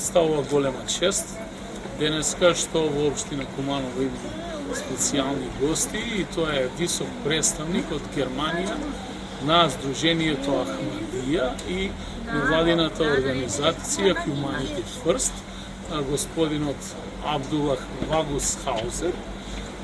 представува голема чест денеска што во општина Куманово има специјални гости и тоа е висок представник од Германија на Сдруженијето Ахмадија и невладината организација Humanity First, господинот Абдулах Вагусхаузер,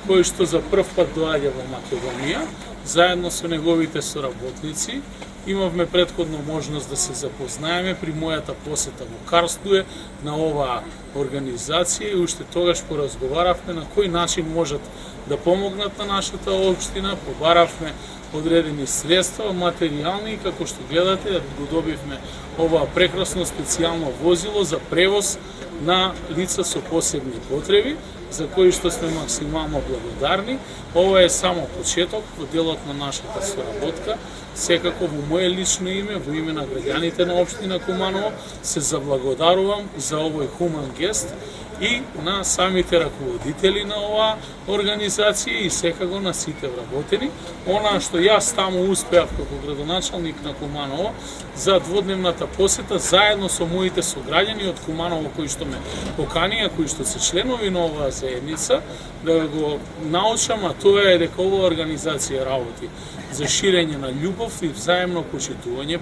кој што за прв пат доаѓа во Македонија, заедно со неговите соработници. Имавме претходно можност да се запознаеме при мојата посета во Карслуе на оваа организација и уште тогаш поразговаравме на кој начин можат да помогнат на нашата општина, побаравме одредени средства, материјални и како што гледате го добивме ова прекрасно специјално возило за превоз на лица со посебни потреби, за кои што сме максимално благодарни. Ова е само почеток во делот на нашата соработка. Секако во моје лично име, во име на граѓаните на општина Куманово, се заблагодарувам за овој хуман гест и на самите раководители на оваа организација и секако на сите вработени. Она што јас таму успеав како градоначалник на Куманово за дводневната посета заедно со моите сограѓани од Куманово кои што ме поканија, кои што се членови на оваа заедница, да го научам, а тоа е дека оваа организација работи за ширење на љубов и взаемно почитување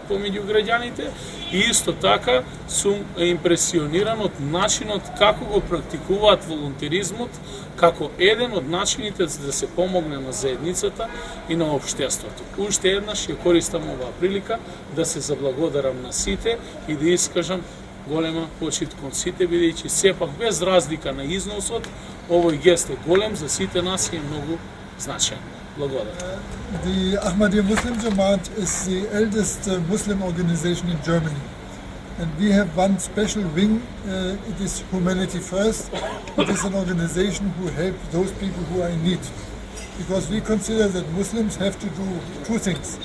помеѓу граѓаните и исто така сум импресиониран од начинот како го практикуваат волонтеризмот како еден од начините за да се помогне на заедницата и на општеството. Уште еднаш ја користам оваа прилика да се заблагодарам на сите и да искажам голема почит кон сите, бидејќи сепак без разлика на износот, овој гест е голем за сите нас и е многу значаен. Благодарам. The Ahmadiyya Muslim Jamaat is the eldest Muslim organization in Germany. And we have one special wing, it is Humanity First. It is an organization who helps those people who are in need. Because we consider that Muslims have to do two things.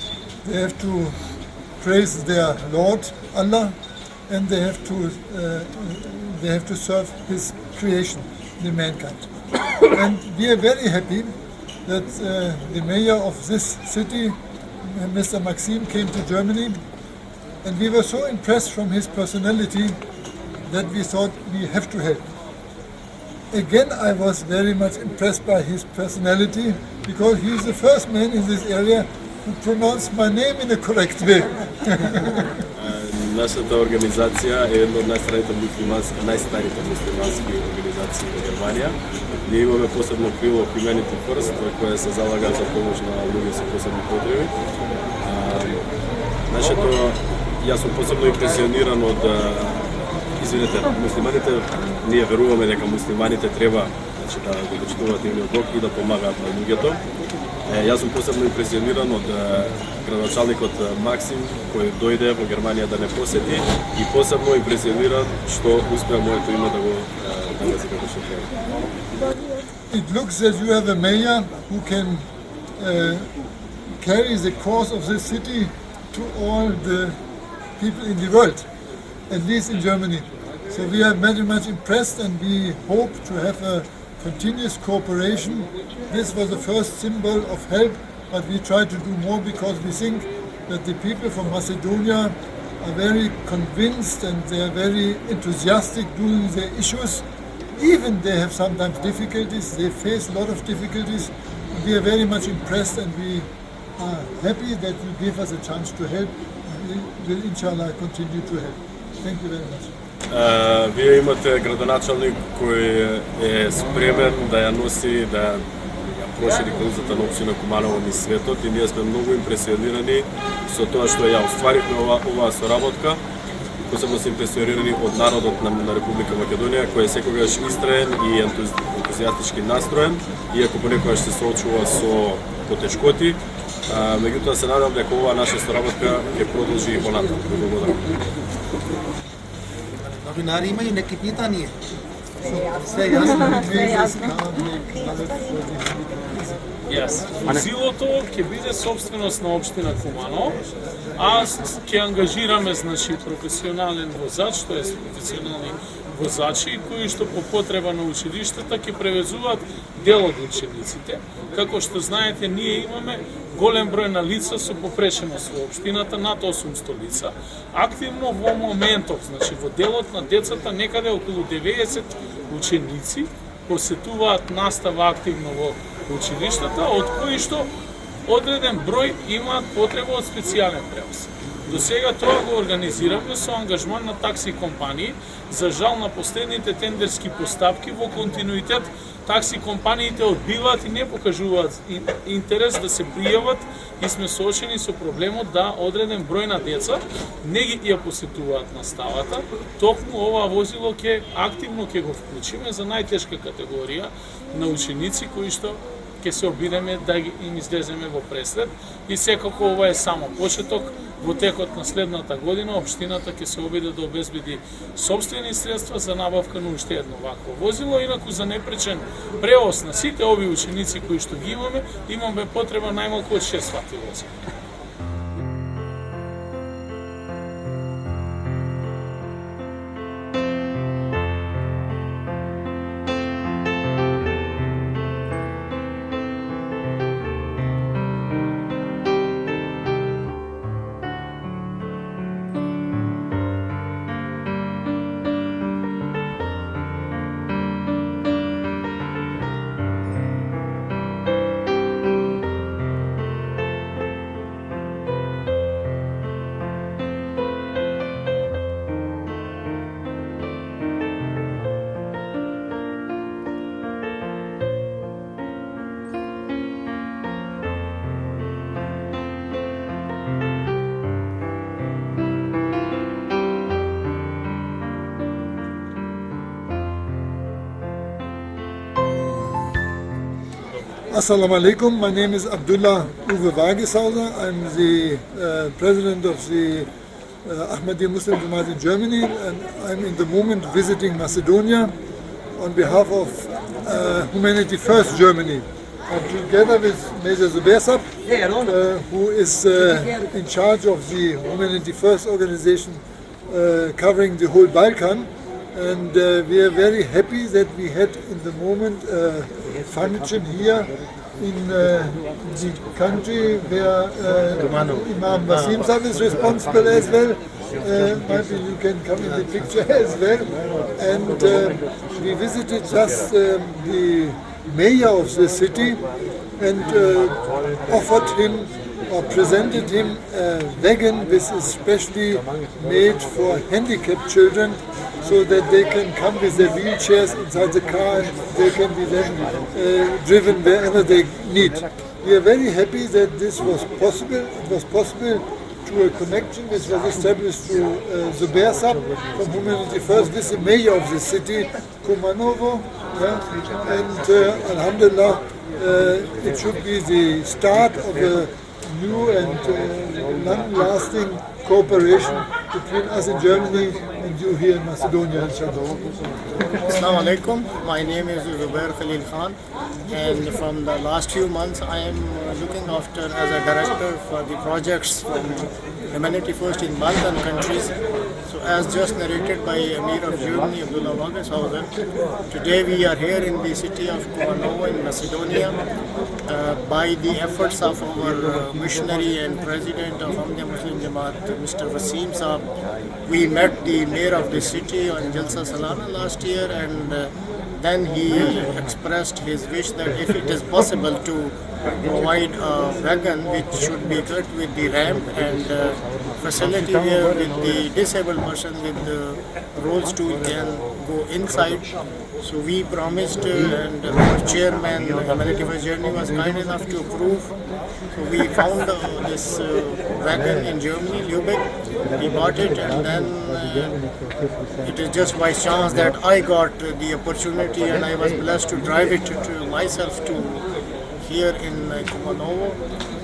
They have to praise their Lord, Allah, and they have to serve His creation, the mankind. And we are very happy that the mayor of this city, Mr. Maxim, came to Germany, and we were so impressed from his personality that we thought we have to help. Again, I was very much impressed by his personality because he is the first man in this area who pronounced my name in a correct way. Нашата организација е една од најстарите муслимански организации во Германија. Ние имаме посебно крило Humanity First, која се залага за помош на луѓе со посебни потреби. Јас сум посебно импресиониран од муслиманите. Ние веруваме дека муслиманите треба да го почитуваат нивниот Бог и да помагаат на луѓето. Јас сум посебно импресиониран од градоначалникот Максим, кој дојде во Германија да не посети и посебно импресиониран што успеа моето име да го нагази како што треба. It looks that you have a mayor who can carry the cause of this city to all the people in the world, at least in Germany. So we are very much impressed and we hope to have a continuous cooperation. This was the first symbol of help, but we try to do more because we think that the people from Macedonia are very convinced and they are very enthusiastic doing their issues. Even they have sometimes difficulties, they face a lot of difficulties. We are very much impressed and we are happy that you give us a chance to help. We will inshallah continue to help. Thank you very much. Вие имате градоначалник кој е спремен да ја носи, да ја прошири каузата на општина Куманово низ светот и ние сме многу импресионирани со тоа што ја остваривме оваа соработка. Посебно се импресионирани од народот на Република Македонија, кој е секогаш истраен и ентузијастички настроен, иако понекогаш се соочува со потешкоти. Меѓутоа се надам дека оваа наша соработка ќе продолжи и понатаму. Благодарам. Новинари имају неки питања? Sve jasno. Возилото ќе биде собственост на општина Куманово, а ќе ангажираме професионален возач, тоа е професионални возачи кои што по потреба на училиштата ќе превезуваат дел од учениците. Како што знаете, ние имаме голем број на лица со попреченост во општината, над 800 лица. Активно во моментов, значи во делот на децата, некаде околу 90 ученици посетуваат настава активно во училиштата, од кои што одреден број имаат потреба од специјален превоз. До сега тоа го организираме со ангажман на такси компании. За жал, на последните тендерски постапки во континуитет такси компаниите одбиваат и не покажуваат интерес да се пријават и сме соочени со проблемот да одреден број на деца не ги ја посетуваат наставата. Токму ова возило ќе активно ќе го вклучиме за најтешка категорија на ученици кои што ќе се обидеме да им излеземе во пресред и секако ова е само почеток. Во текот на следната година општината ќе се обиде да обезбеди сопствени средства за набавка на уште едно вакво возило, инаку за непречен превоз на сите овие ученици кои што ги имаме потреба најмалку од 6 вакви возила. Assalamu alaikum. My name is Abdullah Uwe Wageshauser. I'm the president of the Ahmadiyya Muslim Jamaat in Germany, and I'm in the moment visiting Macedonia on behalf of Humanity First Germany. I'm together with Major Zubersab, who is in charge of the Humanity First organization covering the whole Balkan. And we are very happy that we had in the moment a function here in the country where Imam Wasim Sahib is responsible as well. Maybe you can come in the picture as well. And we visited just the mayor of the city and offered him or presented him a wagon which is specially made for handicapped children, so that they can come with their wheelchairs inside the car and they can be then driven wherever they need. We are very happy that this was possible. It was possible through a connection which was established through Zubersab from Humanity First with the mayor of the city, Kumanovo. And Alhamdulillah, it should be the start of a new and long-lasting cooperation between us in Germany and you here in Macedonia, inshallah. Assalamu alaikum. My name is Zubair Khalil Khan, and from the last few months I am looking after as a director for the projects from Humanity First in Balkan countries. So as just narrated by Amir of Germany, Abdullah Wageshauser, today we are here in the city of Kumanovo in Macedonia by the efforts of our missionary and president of Ahmadiyya Muslim Jamaat, Mr. Wasim Sahib. We met the mayor of the city on Jalsa Salana last year, and then he expressed his wish that if it is possible to provide a wagon which should be equipped with the ramp and facility where with the disabled person with the roll stool can go inside. So we promised, and our chairman, Humanity First Journey, was kind enough to approve. So we found this wagon in Germany, Lübeck. We bought it, and then it is just by chance that I got the opportunity and I was blessed to drive it to myself to here in Kumanovo,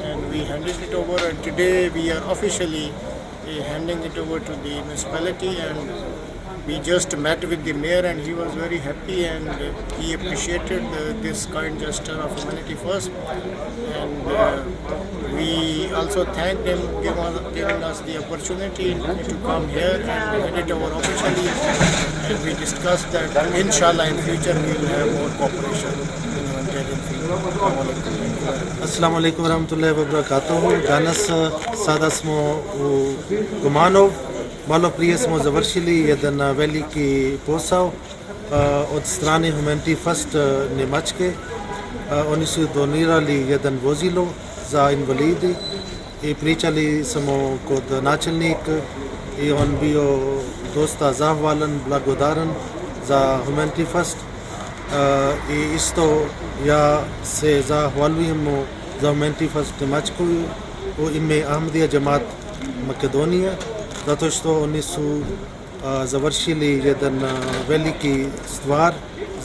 and we handed it over, and today we are officially handing it over to the municipality. And we just met with the mayor and he was very happy, and he appreciated this kind gesture of Humanity First. And we also thanked him giving us the opportunity to come here and hand it over officially. And we discussed that inshallah in future we will have more cooperation in the humanitarian field. Assalamu alaikum warahmatullahi wabarakatuh. Danas sada smo u Kumanov. Malo prije smo završili jedan veliki posao od strane Humanity First Njemačke. Oni su donirali jedan vozilo za invalidi i pričali smo kod načelnika i on bio dosta zahvalan, blagodaran za Humanity First. I isto ja se zahvaljujem za Humanity First Njemačku u ime Ahmadija Džemat Makedonije, zato što oni su završili jedan veliki stvar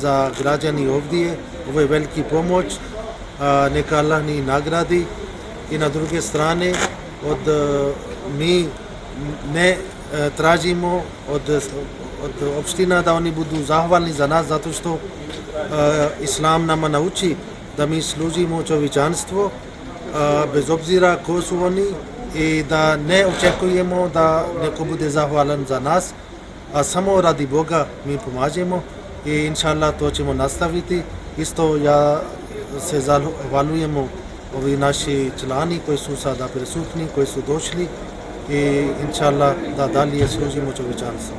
za građani ovdje. Ovo je veliki pomoć, neka Allah ni nagradi. I na druge strane, mi ne tražimo od opština da oni budu zahvalni za nas, zato što Islam nama nauči da mi služimo čovječanstvo bez obzira ko su oni i da ne očekujemo da neko bude zahvalan za nas, a samo radi Boga mi pomažemo i inshallah to ćemo nastaviti. Isto ja se zahvaljujemo ovi naši člani koji su sada prisutni, koji su došli i inshallah da dalje služimo čovječanstvo.